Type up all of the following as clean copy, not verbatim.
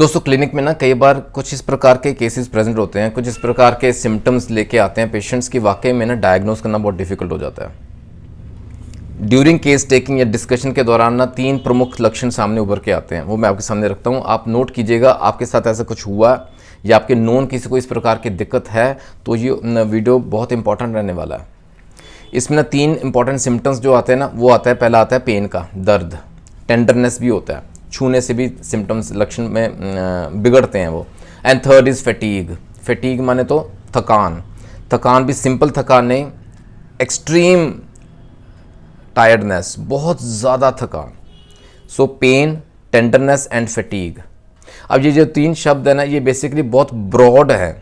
दोस्तों क्लिनिक में ना कई बार कुछ इस प्रकार के केसेस प्रेजेंट होते हैं, कुछ इस प्रकार के सिम्टम्स लेके आते हैं पेशेंट्स की वाकई में ना डायग्नोस करना बहुत डिफिकल्ट हो जाता है। ड्यूरिंग केस टेकिंग या डिस्कशन के दौरान ना 3 प्रमुख लक्षण सामने उभर के आते हैं, वो मैं आपके सामने रखता हूँ। आप नोट कीजिएगा, आपके साथ ऐसा कुछ हुआ या आपके नोन किसी को इस प्रकार की दिक्कत है तो ये वीडियो बहुत इंपॉर्टेंट रहने वाला है। इसमें ना 3 इंपॉर्टेंट सिम्टम्स जो आते हैं ना, वो आता है, पहला आता है पेन का, दर्द, टेंडरनेस भी होता है, छूने से भी सिम्टम्स लक्षण में बिगड़ते हैं वो। And third is fatigue. Fatigue माने तो थकान, थकान भी सिंपल थकान नहीं, एक्सट्रीम टायर्डनेस, बहुत ज़्यादा थकान। सो पेन, टेंडरनेस एंड फैटीग। अब ये जो 3 शब्द है ना, ये बेसिकली बहुत ब्रॉड है।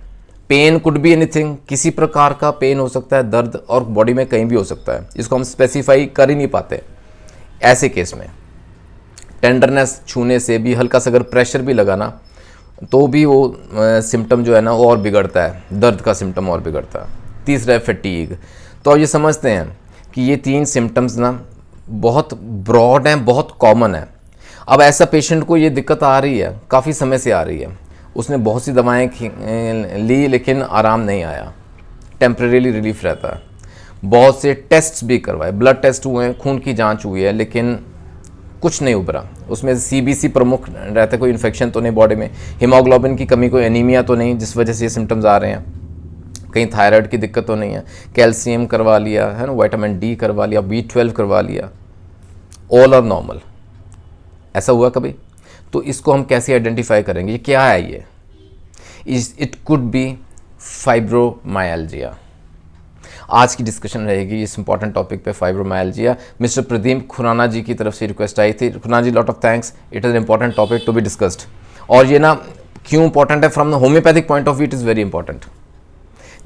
पेन कुड बी एनीथिंग, किसी प्रकार का पेन हो सकता है, दर्द, और बॉडी में कहीं भी हो सकता है, इसको हम स्पेसिफाई कर ही नहीं पाते ऐसे केस में। टेंडरनेस, छूने से भी, हल्का सा अगर प्रेशर भी लगा ना तो भी वो सिम्टम जो है ना वो और बिगड़ता है, दर्द का सिम्टम और बिगड़ता है। तीसरा है फटीग। तो ये समझते हैं कि ये 3 सिम्टम्स ना बहुत ब्रॉड हैं, बहुत कॉमन है। अब ऐसा पेशेंट को ये दिक्कत आ रही है, काफ़ी समय से आ रही है, उसने बहुत सी दवाएं ली लेकिन आराम नहीं आया, टेम्परेरीली रिलीफ रहता है। बहुत से टेस्ट्स भी करवाए, ब्लड टेस्ट हुए हैं, खून की जांच हुई है, लेकिन कुछ नहीं उभरा। उसमें सीबीसी प्रमुख रहता है, कोई इन्फेक्शन तो नहीं बॉडी में, हीमोग्लोबिन की कमी, कोई एनीमिया तो नहीं जिस वजह से ये सिम्टम्स आ रहे हैं, कहीं थायराइड की दिक्कत तो नहीं है, कैल्शियम करवा लिया है ना, विटामिन डी करवा लिया, B12 करवा लिया, ऑल आर नॉर्मल। ऐसा हुआ कभी? तो इसको हम कैसे आइडेंटिफाई करेंगे, ये क्या है? ये इट कुड बी फाइब्रोमाइल्जिया। आज की डिस्कशन रहेगी इस इंपॉर्टेंट टॉपिक पे, फाइब्रोमाइल्जिया। मिस्टर प्रदीप खुराना जी की तरफ से रिक्वेस्ट आई थी। Khurana ji, lot of thanks, it is an important topic to be discussed. और ये ना क्यों इंपॉर्टेंट है, from the homeopathic point of view it is very important.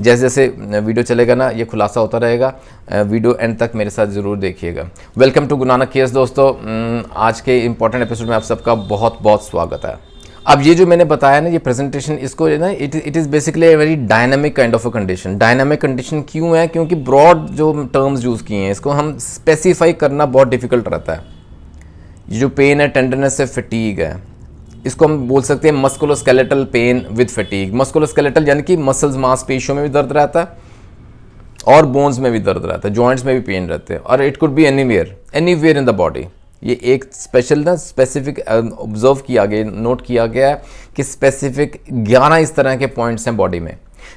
जैसे जैसे वीडियो चलेगा ना, ये खुलासा होता रहेगा, वीडियो एंड तक मेरे साथ ज़रूर देखिएगा। वेलकम टू गुरुनानक केयर्स दोस्तों, आज के इंपॉर्टेंट एपिसोड में आप सबका बहुत बहुत स्वागत है। अब ये जो मैंने बताया ना, ये प्रेजेंटेशन, इसको ना it is basically a very dynamic kind of a condition. Dynamic condition क्यों है? क्योंकि ब्रॉड जो टर्म्स यूज़ किए हैं, इसको हम स्पेसिफाई करना बहुत डिफिकल्ट रहता है। ये जो पेन है, टेंडरनेस से फटीग है, इसको हम बोल सकते हैं musculoskeletal pain with fatigue. Musculoskeletal यानी कि मसल्स, मांसपेशियों में भी दर्द रहता है और बोन्स में भी दर्द रहता है, जॉइंट्स में भी पेन रहते हैं, और it could B anywhere in the body. ये एक स्पेशल ना स्पेसिफिक ऑब्जर्व किया गया, नोट किया गया है कि स्पेसिफिक 11 इस तरह के पॉइंट्स हैं बॉडी में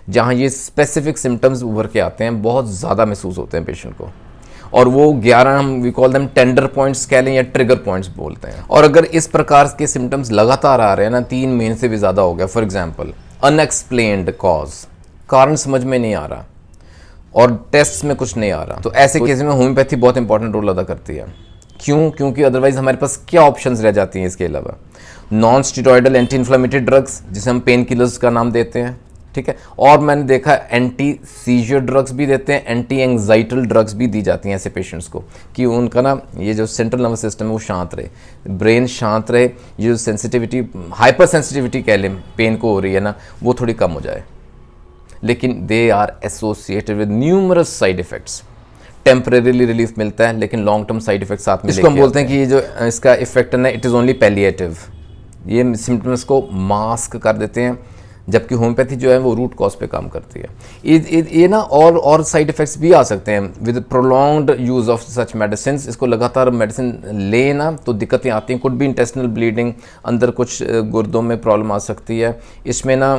जहाँ ये स्पेसिफिक सिम्टम्स उभर के आते हैं, बहुत ज़्यादा महसूस होते हैं पेशेंट को। और वो 11 हम we call them tender points कह लें या ट्रिगर पॉइंट्स बोलते हैं। और अगर इस प्रकार के सिम्टम्स लगातार आ रहे हैं ना, 3 महीने से भी ज़्यादा हो गया, फॉर एग्जाम्पल अनएक्सप्लेन्ड कॉज, कारण समझ में नहीं आ रहा और टेस्ट में कुछ नहीं आ रहा, तो ऐसे केस में होम्योपैथी बहुत इंपॉर्टेंट रोल अदा करती है। क्यों? क्योंकि अदरवाइज हमारे पास क्या ऑप्शंस रह जाती हैं इसके अलावा? Non steroidal anti inflammatory drugs, जिसे हम पेन किलर्स का नाम देते हैं, ठीक है। और मैंने देखा एंटी सीजर ड्रग्स भी देते हैं, एंटी एंग्जाइटल ड्रग्स भी दी जाती हैं ऐसे पेशेंट्स को, कि उनका ना ये जो सेंट्रल नर्वस सिस्टम है वो शांत रहे, ब्रेन शांत रहे, ये जो सेंसिटिविटी, हाइपर सेंसिटिविटी कह लें पेन को हो रही है ना, वो थोड़ी कम हो जाए। लेकिन they are associated with numerous side effects. Temporarily relief मिलता है लेकिन लॉन्ग टर्म साइड इफेक्ट साथ में, इसको हम बोलते हैं कि ये जो इसका इफेक्ट है ना, इट इज़ ओनली पैलिएटिव। ये सिम्टम्स को मास्क कर देते हैं, जबकि होम्योपैथी जो है वो रूट कॉज पे काम करती है। ये ना और साइड इफेक्ट्स भी आ सकते हैं with prolonged use of such medicine. इसको लगातार मेडिसिन ले ना तो दिक्कतें आती हैं, कुड बी इंटेस्टिनल ब्लीडिंग, अंदर कुछ गुर्दों में प्रॉब्लम आ सकती है। इसमें ना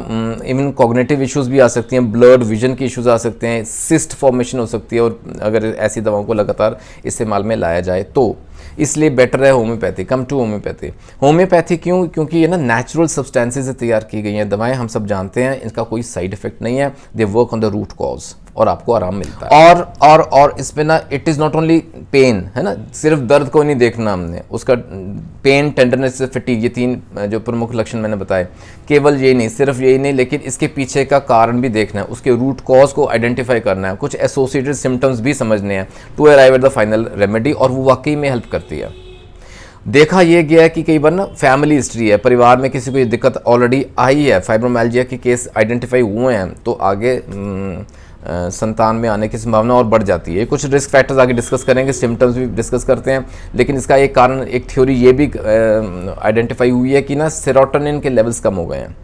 इवन कॉग्निटिव इश्यूज़ भी आ सकती हैं, ब्लड विजन के इश्यूज़ आ सकते हैं, सिस्ट फॉर्मेशन हो सकती है, और अगर ऐसी दवाओं को लगातार इस्तेमाल में लाया जाए तो इसलिए बेटर है homeopathy. Come to homeopathy. Homeopathy क्यों? क्योंकि ये ना नेचुरल सब्सटेंसेस से तैयार की गई हैं दवाएं, हम सब जानते हैं, इनका कोई साइड इफेक्ट नहीं है, they work on the root cause और आपको आराम मिलता है। और इसमें ना it is not only pain, है ना, सिर्फ दर्द को नहीं देखना हमने, उसका पेन, टेंडरनेस, फटीग, ये 3 जो प्रमुख लक्षण मैंने बताए, केवल यही नहीं, सिर्फ यही नहीं, लेकिन इसके पीछे का कारण भी देखना है, उसके रूट कॉज को आइडेंटिफाई करना है, कुछ एसोसिएटेड सिम्टम्स भी समझने हैं to arrive at the final remedy, और वो वाकई में हेल्प करती है। देखा यह गया है कि कई बार ना फैमिली हिस्ट्री है, परिवार में किसी को ये दिक्कत ऑलरेडी आई है, फाइब्रोमाइल्जिया के केस आइडेंटिफाई हुए हैं, तो आगे संतान में आने की संभावना और बढ़ जाती है। कुछ रिस्क फैक्टर्स आगे डिस्कस करेंगे, सिम्टम्स भी डिस्कस करते हैं, लेकिन इसका एक कारण, एक थ्योरी ये भी आइडेंटिफाई हुई है कि ना सेरोटोनिन के लेवल्स कम हो गए हैं।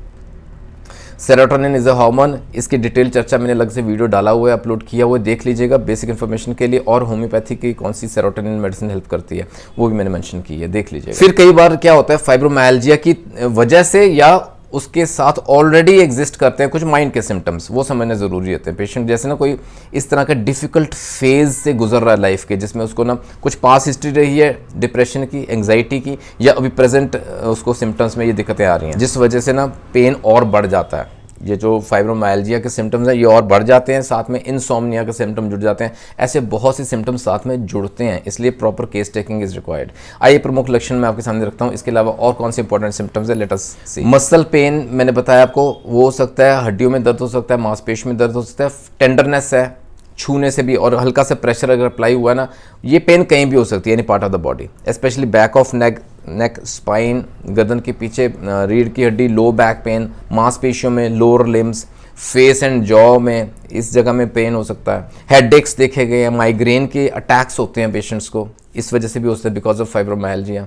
सेरोटोनिन इज अ हार्मोन, इसकी डिटेल चर्चा मैंने अलग से वीडियो डाला हुआ है, अपलोड किया हुआ है, देख लीजिएगा बेसिक इन्फॉर्मेशन के लिए। और होम्योपैथी की कौन सी सेरोटोनिन मेडिसिन हेल्प करती है वो भी मैंने मेंशन की है, देख लीजिएगा। फिर कई बार क्या होता है, फाइब्रोमाइल्जिया की वजह से या उसके साथ ऑलरेडी एग्जिस्ट करते हैं कुछ माइंड के सिम्टम्स, वो समझना ज़रूरी होते हैं। पेशेंट जैसे ना कोई इस तरह का डिफ़िकल्ट फेज़ से गुजर रहा है लाइफ के, जिसमें उसको ना कुछ पास हिस्ट्री रही है डिप्रेशन की, एंग्जाइटी की, या अभी प्रेजेंट उसको सिम्टम्स में ये दिक्कतें आ रही हैं, जिस वजह से ना पेन और बढ़ जाता है। ये जो फाइब्रोमाइल्जिया के सिम्टम्स हैं ये और बढ़ जाते हैं, साथ में इनसोम्निया के सिम्टम जुड़ जाते हैं। ऐसे बहुत से सिम्टम्स साथ में जुड़ते हैं, इसलिए proper case taking is required. आइए प्रमुख लक्षण मैं आपके सामने रखता हूँ, इसके अलावा और कौन से इंपॉर्टेंट सिम्टम्स है, लेट अस सी। मसल पेन मैंने बताया आपको, वो हो सकता है हड्डियों में दर्द हो सकता है, मांसपेशी में दर्द हो सकता है, टेंडरनेस है छूने से भी, और हल्का सा प्रेशर अगर अप्लाई हुआ ना, ये पेन कहीं भी हो सकती है, any part of the body, specially back of neck, spine, गर्दन के पीछे, रीढ़ की हड्डी, लो बैक पेन, मांसपेशियों में, lower limbs, face and jaw में, इस जगह में पेन हो सकता है। हेडेक्स देखे गए हैं, माइग्रेन के अटैक्स होते हैं पेशेंट्स को, इस वजह से भी होता है बिकॉज ऑफ फाइब्रोमाइल्जिया।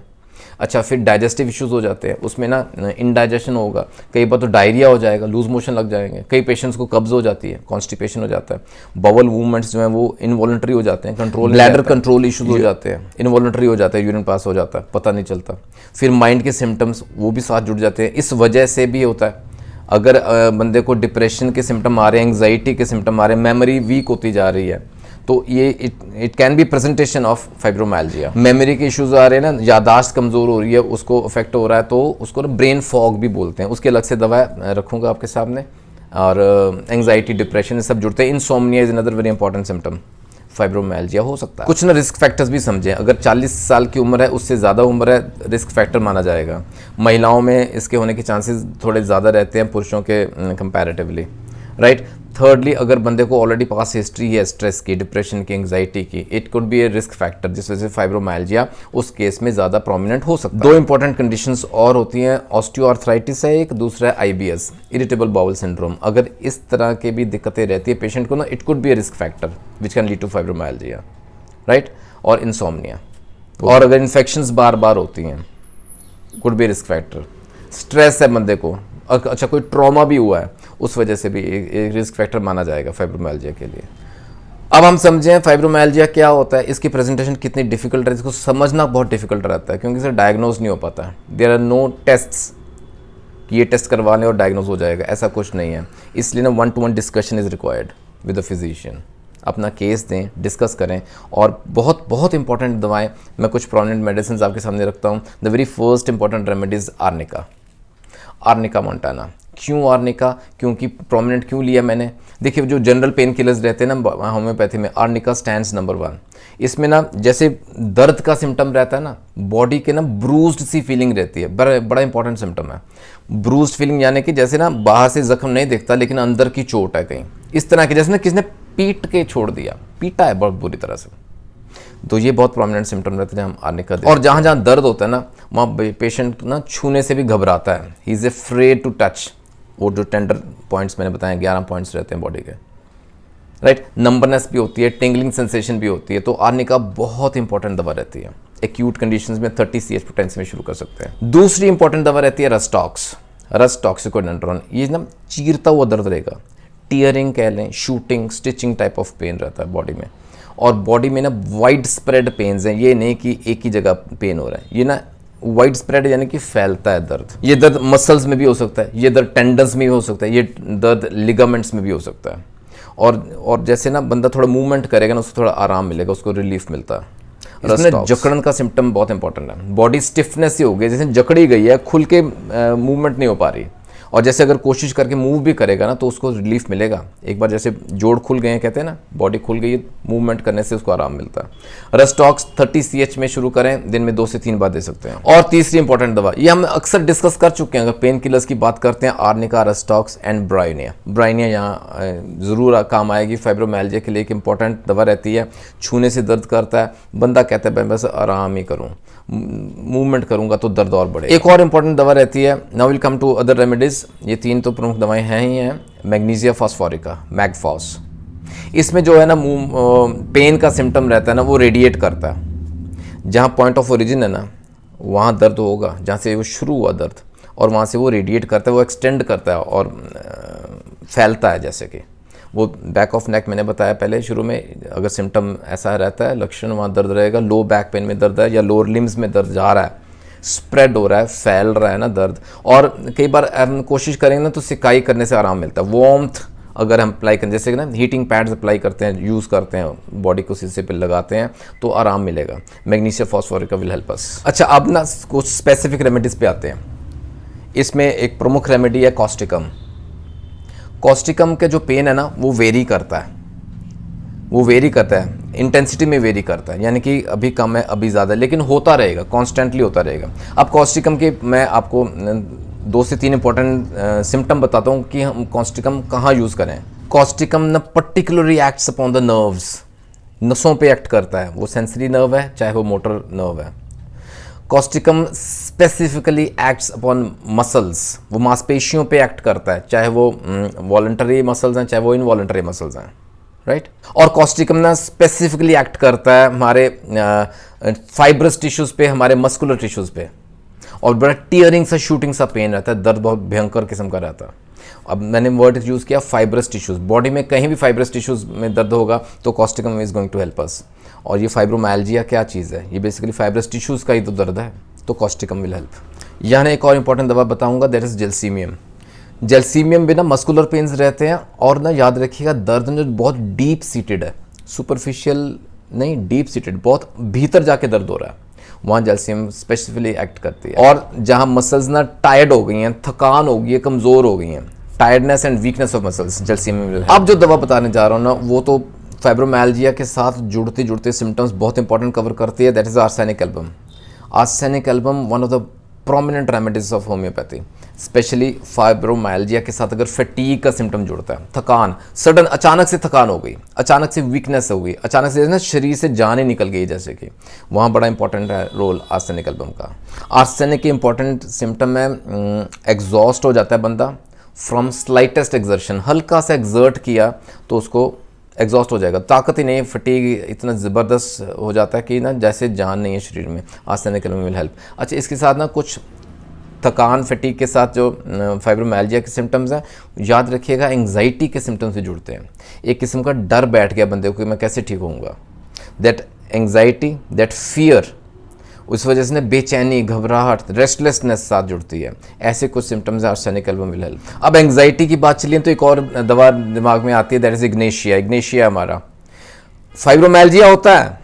अच्छा, फिर डाइजेस्टिव इश्यूज हो जाते हैं, उसमें ना इनडाइजेशन होगा, कई बार तो डायरिया हो जाएगा, लूज मोशन लग जाएंगे, कई पेशेंट्स को कब्ज हो जाती है, कॉन्स्टिपेशन हो जाता है, बवल मूवमेंट्स जो हैं वो इनवॉलंटरी हो जाते हैं, कंट्रोल, ब्लैडर कंट्रोल इश्यूज हो जाते हैं, इनवॉलंटरी हो जाता है, यूरिन पास हो जाता है, पता नहीं चलता। फिर माइंड के सिम्टम्स वो भी साथ जुड़ जाते हैं, इस वजह से भी होता है। अगर बंदे को डिप्रेशन के सिम्टम आ रहे हैं, एंग्जाइटी के सिम्टम आ रहे हैं, मेमोरी वीक होती जा रही है, तो ये it can be presentation of fibromyalgia. Memory के इश्यूज आ रहे हैं ना, यादाश्त कमज़ोर हो रही है, उसको अफेक्ट हो रहा है, तो उसको ना ब्रेन फॉग भी बोलते हैं, उसके अलग से दवा रखूँगा आपके सामने। और एंग्जाइटी, डिप्रेशन सब जुड़ते हैं। Insomnia is another very important symptom, fibromyalgia हो सकता है। कुछ ना रिस्क फैक्टर्स भी समझें, अगर 40 साल की उम्र है, उससे ज़्यादा उम्र है, रिस्क फैक्टर माना जाएगा। महिलाओं में इसके होने के चांसेस थोड़े ज़्यादा रहते हैं पुरुषों के कंपैरेटिवली, राइट। थर्डली, अगर बंदे को ऑलरेडी पास हिस्ट्री है स्ट्रेस की, डिप्रेशन की, एंग्जाइटी की, it could be a risk factor, जिस वजह से फाइब्रोमाइल्जिया उस केस में ज़्यादा प्रोमिनेंट हो सकता है। 2 इंपॉर्टेंट कंडीशंस और होती हैं, ऑस्टियोआर्थराइटिस है एक, दूसरा है IBS, इरिटेबल बाउल सिंड्रोम। अगर इस तरह के भी दिक्कतें रहती है पेशेंट को ना, it could be a risk factor which can lead to fibromyalgia, right. और इनसोम्निया, और अगर इन्फेक्शंस बार बार होती हैं, could be risk factor. Stress है बंदे को, अच्छा कोई ट्रॉमा भी हुआ है, उस वजह से भी एक रिस्क फैक्टर माना जाएगा फाइब्रोमाइल्जिया के लिए। अब हम समझें फाइब्रोमाइल्जिया क्या होता है, इसकी प्रेजेंटेशन कितनी डिफिकल्ट है, इसको समझना बहुत डिफिकल्ट रहता है, क्योंकि इसे डायग्नोज नहीं हो पाता है। देयर आर नो टेस्ट्स कि ये टेस्ट करवा लें और डायग्नोज हो जाएगा, ऐसा कुछ नहीं है। इसलिए ना 1-to-1 discussion is required with the physician. अपना केस दें, डिस्कस करें, और बहुत बहुत इंपॉर्टेंट दवाएं, मैं कुछ प्रोमिनेंट मेडिसिन आपके सामने रखता हूँ। The very first important remedies arnica Montana. क्यों आर्निका, क्योंकि प्रोमिनेंट क्यों लिया मैंने, देखिए जो जनरल पेन किलर्स रहते हैं ना होम्योपैथी में, आर्निका स्टैंड्स नंबर 1। इसमें ना जैसे दर्द का सिम्टम रहता है ना, बॉडी के ना ब्रूज्ड सी फीलिंग रहती है, बड़ा इंपॉर्टेंट सिम्टम है ब्रूज्ड फीलिंग, यानी कि जैसे ना बाहर से जख्म नहीं दिखता लेकिन अंदर की चोट है कहीं, इस तरह की, जैसे ना किसने पीट के छोड़ दिया, पीटा है बहुत बुरी तरह से, तो ये बहुत प्रोमिनेंट सिम्टम रहते हैं, हम आर्निका देते हैं। और जहाँ जहाँ दर्द होता है ना, वहाँ पेशेंट ना छूने से भी घबराता है, he is afraid to touch. वो जो टेंडर पॉइंट्स मैंने बताया, 11 पॉइंट्स रहते हैं बॉडी के, राइट। नंबरनेस भी होती है, टिंगलिंग सेंसेशन भी होती है, तो आर्निका बहुत इंपॉर्टेंट दवा रहती है। एक्यूट कंडीशंस में 30 CH पोटेंसी में शुरू कर सकते हैं। दूसरी इंपॉर्टेंट दवा रहती है रस टॉक्सिकोडेंड्रोन। ये ना चीरता हुआ दर्द रहेगा, टीयरिंग कह लें, shooting, stitching type of pain रहता है बॉडी में, और बॉडी में ना वाइड स्प्रेड पेन्स हैं, ये नहीं कि एक ही जगह पेन हो रहा है, ये ना वाइड स्प्रेड यानी कि फैलता है दर्द। ये दर्द मसल्स में भी हो सकता है, ये दर्द टेंडन्स में भी हो सकता है, ये दर्द लिगामेंट्स में भी हो सकता है। और जैसे ना बंदा थोड़ा मूवमेंट करेगा ना, उसको थोड़ा आराम मिलेगा, उसको रिलीफ मिलता है। इसमें जकड़न का सिम्टम बहुत इंपॉर्टेंट है, बॉडी स्टिफनेस ही हो गई, जैसे जकड़ी गई है, खुल के मूवमेंट नहीं हो पा रही, और जैसे अगर कोशिश करके मूव भी करेगा ना तो उसको रिलीफ मिलेगा। एक बार जैसे जोड़ खुल गए हैं, कहते हैं ना, बॉडी खुल गई है, मूवमेंट करने से उसको आराम मिलता है। रस्टॉक्स 30 CH में शुरू करें, दिन में 2 से 3 बार दे सकते हैं। और तीसरी इंपॉर्टेंट दवा, ये हम अक्सर डिस्कस कर चुके हैं, अगर पेन किलर्स की बात करते हैं, आर्निका, रस्टॉक्स एंड ब्राइनिया यहाँ ज़रूर काम आएगी। फाइब्रोमाइल्जिया के लिए एक इंपॉर्टेंट दवा रहती है, छूने से दर्द करता है, बंदा कहता है मैं बस आराम ही करूँ, मूवमेंट करूँगा तो दर्द और बढ़े। एक और इंपॉर्टेंट दवा रहती है, now will come to other remedies. ये 3 तो प्रमुख दवाएं हैं ही हैं। मैग्नीशिया फॉस्फोरिका, मैगफॉस, इसमें जो है ना पेन का सिम्टम रहता है ना, वो रेडिएट करता है। जहाँ पॉइंट ऑफ ओरिजिन है ना, वहाँ दर्द होगा, जहाँ से वो शुरू हुआ दर्द, और वहाँ से वो रेडिएट करता है, वो एक्सटेंड करता है और फैलता है। जैसे कि वो बैक ऑफ नेक मैंने बताया पहले शुरू में, अगर सिम्टम ऐसा रहता है, लक्षण, वहाँ दर्द रहेगा। लो बैक पेन में दर्द है या लोअर लिम्स में दर्द जा रहा है, स्प्रेड हो रहा है, फैल रहा है ना दर्द, और कई बार हम कोशिश करेंगे ना तो सिकाई करने से आराम मिलता है। वार्मथ अगर हम अप्लाई करें, जैसे कि ना हीटिंग पैड्स अप्लाई करते हैं, यूज़ करते हैं, बॉडी को शीशे पे लगाते हैं तो आराम मिलेगा। Magnesium phosphorica will help us. अच्छा, अब ना कुछ स्पेसिफिक रेमेडीज़ पे आते हैं। इसमें एक प्रमुख रेमेडी है कॉस्टिकम। कॉस्टिकम के जो पेन है ना, वो वेरी करता है, इंटेंसिटी में वेरी करता है, यानी कि अभी कम है अभी ज़्यादा, लेकिन होता रहेगा, कॉन्स्टेंटली होता रहेगा। अब कॉस्टिकम के मैं आपको 2 से 3 इंपॉर्टेंट सिम्टम बताता हूँ कि हम कॉस्टिकम कहाँ यूज़ करें। कॉस्टिकम न particularly acts upon the nerves, नसों पे एक्ट करता है, वो सेंसरी नर्व है चाहे वो मोटर नर्व है। Causticum specifically acts upon muscles, वो मांसपेशियों पे एक्ट करता है, चाहे वो वॉलंटरी मसल्स हैं चाहे वो इनवॉलंटरी मसल्स हैं, राइट। और कॉस्टिकम ना स्पेसिफिकली एक्ट करता है हमारे फाइब्रस टिश्यूज़ पे, हमारे मस्कुलर टिश्यूज़ पे, और बड़ा टीयरिंग सा, शूटिंग सा पेन रहता है, दर्द बहुत भयंकर किस्म का रहता है। अब मैंने वर्ड यूज़ किया फाइब्रस टिश्यूज़, बॉडी में कहीं भी फाइब्रस टिश्यूज़ में दर्द होगा तो causticum is going to help us. और ये फाइब्रोमाइल्जिया क्या चीज़ है, ये बेसिकली फाइब्रस टिश्यूज़ का ही तो दर्द है, तो कॉस्टिकम विल हेल्प। यहाँ एक और इंपॉर्टेंट दवा बताऊँगा, दैट इज़ जेलसीमियम। जेलसीमियम भी ना मस्कुलर पेन्स रहते हैं, और ना याद रखिएगा दर्द जो बहुत डीप सीटेड है, सुपरफिशियल नहीं, डीप सीटेड, बहुत भीतर जाके दर्द हो रहा है, वहाँ जेलसीमियम स्पेसिफिकली एक्ट करती है। और जहाँ मसल्स ना टायर्ड हो गई हैं, थकान हो गई है, कमज़ोर हो गई हैं, tiredness and weakness of muscles, gelsemium. अब जो दवा बताने जा रहा हूँ ना, वो तो फाइब्रोमाइल्जिया के साथ जुड़ते जुड़ते सिम्टम्स बहुत इंपॉर्टेंट कवर करती है, that is arsenic album. Arsenic album one of the prominent remedies of homeopathy, specially fibromyalgia के साथ अगर फटीग का सिम्टम जुड़ता है, थकान, सडन अचानक से थकान हो गई, अचानक से वीकनेस हो गई, अचानक से ना शरीर से जान ही निकल गई, जैसे कि वहाँ बड़ा इंपॉर्टेंट है रोल आर्सेनिक एल्बम का। आर्सेनिक के इंपॉर्टेंट सिम्टम है एग्जॉस्ट हो जाता है बंदा फ्रॉम स्लाइटेस्ट एक्सर्शन, हल्का सा एक्सर्ट किया तो उसको एग्जॉस्ट हो जाएगा, ताकत ही नहीं, फटीग इतना ज़बरदस्त हो जाता है कि ना जैसे जान नहीं है शरीर में। Arsenic album will help. अच्छा, इसके साथ ना कुछ थकान, फटीग के साथ जो फाइब्रोमाइल्जिया के सिम्टम्स हैं, याद रखिएगा एंग्जाइटी के सिम्टम्स भी जुड़ते हैं। एक किस्म का डर बैठ गया बंदे को कि मैं कैसे ठीक होऊंगा, दैट एंग्जाइटी, दैट फियर, उस वजह से ना बेचैनी, घबराहट, रेस्टलेसनेस साथ जुड़ती है। ऐसे कुछ symptoms arsenic album will help. अब एंग्जाइटी की बात चलिए तो एक और दवा दिमाग में आती है, दैट इज़ इग्नेशिया। इग्नेशिया हमारा फाइब्रोमाइल्जिया होता है,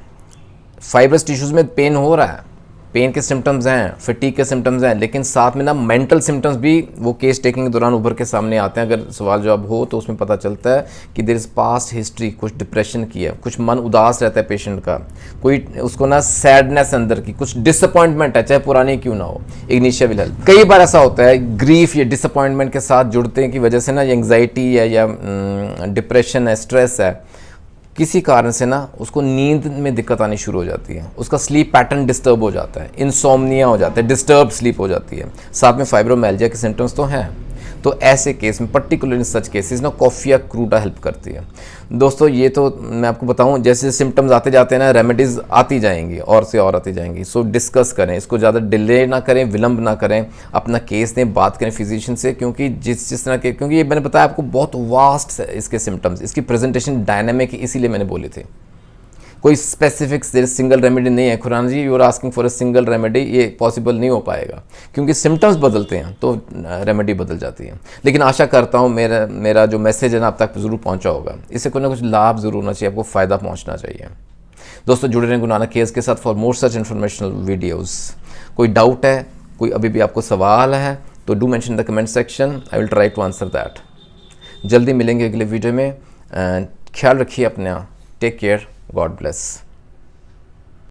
फाइब्रस टिश्यूज़ में पेन हो रहा है, पेन के सिम्टम्स हैं, फटीग के सिम्टम्स हैं, लेकिन साथ में ना मेंटल सिम्टम्स भी वो केस टेकिंग के दौरान उभर के सामने आते हैं। अगर सवाल जवाब हो तो उसमें पता चलता है कि देयर इज़ पास्ट हिस्ट्री, कुछ डिप्रेशन की है, कुछ मन उदास रहता है पेशेंट का, कोई उसको ना सैडनेस अंदर की, कुछ डिसअपॉइंटमेंट है, चाहे पुरानी क्यों ना हो, इग्निशिया विल हेल्प। कई बार ऐसा होता है ग्रीफ या डिसअपॉइंटमेंट के साथ जुड़ते हैं की वजह से ना एंग्जाइटी है या डिप्रेशन है, स्ट्रेस है, किसी कारण से ना उसको नींद में दिक्कत आनी शुरू हो जाती है, उसका स्लीप पैटर्न डिस्टर्ब हो जाता है, इंसोम्निया हो जाता है, डिस्टर्ब स्लीप हो जाती है, साथ में फाइब्रोमाइल्जिया के सिम्टम्स तो हैं। तो ऐसे केस में पर्टिकुलर इन सच केसेस ना कॉफिया क्रूडा हेल्प करती है। दोस्तों ये तो मैं आपको बताऊं, जैसे सिम्टम्स आते जाते हैं ना, रेमेडीज़ आती जाएंगी और से और आती जाएंगी। सो डिस्कस करें, इसको ज़्यादा डिले ना करें, विलम्ब ना करें, अपना केस दें, बात करें फिजिशियन से, क्योंकि जिस तरह के, क्योंकि ये मैंने बताया आपको बहुत वास्ट है इसके सिम्टम्स, इसकी प्रेजेंटेशन डायनामिक, इसीलिए मैंने बोली थी। कोई स्पेसिफिक सिंगल रेमेडी नहीं है। Khurana ji, you are asking for a single remedy, ये पॉसिबल नहीं हो पाएगा क्योंकि सिम्टम्स बदलते हैं तो रेमेडी बदल जाती है। लेकिन आशा करता हूँ मेरा जो मैसेज है ना आप तक ज़रूर पहुँचा होगा, इससे कोई ना कुछ लाभ ज़रूर होना चाहिए, आपको फ़ायदा पहुँचना चाहिए। दोस्तों जुड़े रहें गुरु नानक केयर्स के साथ for more such informational videos. कोई डाउट है, कोई अभी भी आपको सवाल है तो do mention the comment section, I will try to answer that. जल्दी मिलेंगे अगले वीडियो में, ख्याल रखिए अपना, टेक केयर, गॉड ब्लेस।